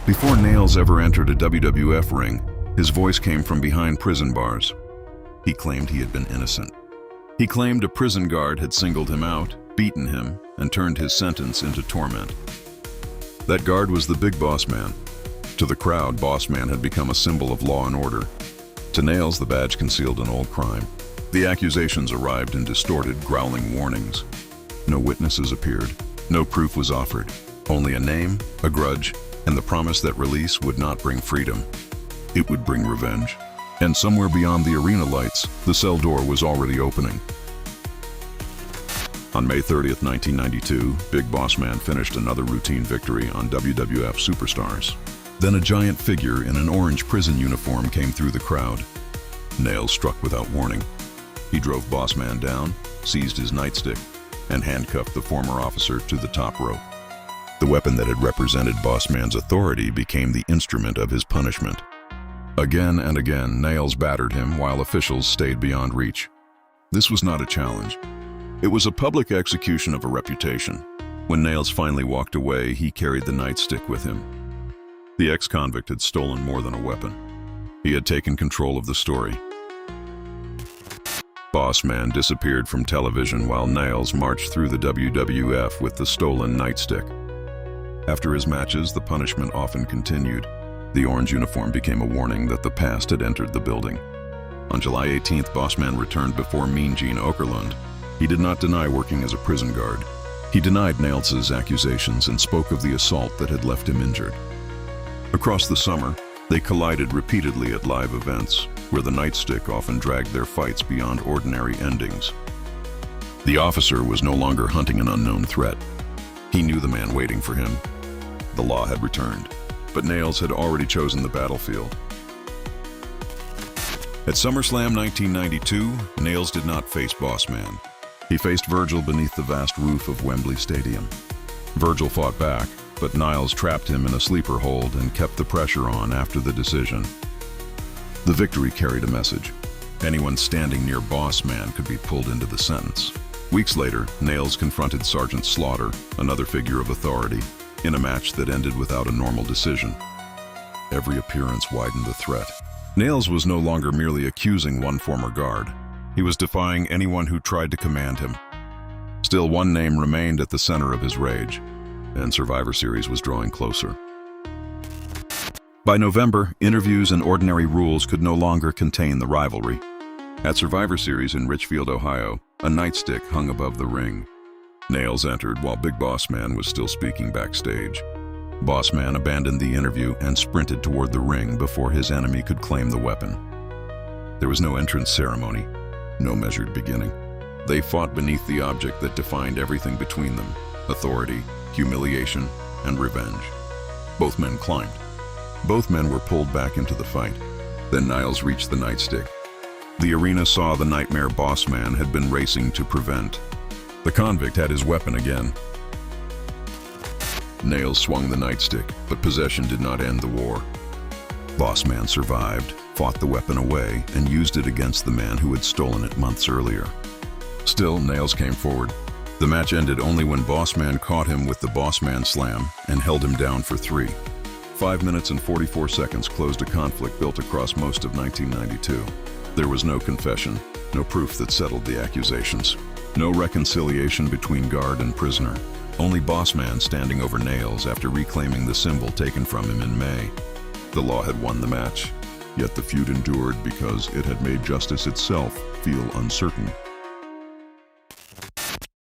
Before Nailz ever entered a WWF ring, his voice came from behind prison bars. He claimed he had been innocent. He claimed a prison guard had singled him out, beaten him, and turned his sentence into torment. That guard was the Big Boss Man. To the crowd, Boss Man had become a symbol of law and order. To Nailz, the badge concealed an old crime. The accusations arrived in distorted, growling warnings. No witnesses appeared. No proof was offered. Only a name, a grudge, and the promise that release would not bring freedom. It would bring revenge. And somewhere beyond the arena lights, the cell door was already opening. On May 30th, 1992, Big Boss Man finished another routine victory on WWF Superstars. Then a giant figure in an orange prison uniform came through the crowd. Nailz struck without warning. He drove Boss Man down, seized his nightstick, and handcuffed the former officer to the top rope. The weapon that had represented Boss Man's authority became the instrument of his punishment. Again and again, Nailz battered him while officials stayed beyond reach. This was not a challenge. It was a public execution of a reputation. When Nailz finally walked away, he carried the nightstick with him. The ex-convict had stolen more than a weapon. He had taken control of the story. Boss Man disappeared from television while Nailz marched through the WWF with the stolen nightstick. After his matches, the punishment often continued. The orange uniform became a warning that the past had entered the building. On July 18th, Boss Man returned before Mean Gene Okerlund. He did not deny working as a prison guard. He denied Nailz's accusations and spoke of the assault that had left him injured. Across the summer, they collided repeatedly at live events, where the nightstick often dragged their fights beyond ordinary endings. The officer was no longer hunting an unknown threat. He knew the man waiting for him. The law had returned, but Nailz had already chosen the battlefield. At SummerSlam 1992, Nailz did not face Boss Man. He faced Virgil beneath the vast roof of Wembley Stadium. Virgil fought back, but Nailz trapped him in a sleeper hold and kept the pressure on after the decision. The victory carried a message. Anyone standing near Boss Man could be pulled into the sentence. Weeks later, Nailz confronted Sergeant Slaughter, another figure of authority, in a match that ended without a normal decision. Every appearance widened the threat. Nailz was no longer merely accusing one former guard. He was defying anyone who tried to command him. Still, one name remained at the center of his rage, and Survivor Series was drawing closer. By November, interviews and ordinary rules could no longer contain the rivalry. At Survivor Series in Richfield, Ohio, a nightstick hung above the ring. Nailz entered while Big Boss Man was still speaking backstage. Boss Man abandoned the interview and sprinted toward the ring before his enemy could claim the weapon. There was no entrance ceremony, no measured beginning. They fought beneath the object that defined everything between them: authority, humiliation, and revenge. Both men climbed. Both men were pulled back into the fight. Then Nailz reached the nightstick. The arena saw the nightmare Boss Man had been racing to prevent. The convict had his weapon again. Nailz swung the nightstick, but possession did not end the war. Boss Man survived, fought the weapon away, and used it against the man who had stolen it months earlier. Still, Nailz came forward. The match ended only when Boss Man caught him with the Boss Man Slam and held him down for 3. 5 minutes and 44 seconds closed a conflict built across most of 1992. There was no confession, no proof that settled the accusations, no reconciliation between guard and prisoner. Only Boss Man standing over Nailz after reclaiming the symbol taken from him in May. The law had won the match, yet the feud endured because it had made justice itself feel uncertain.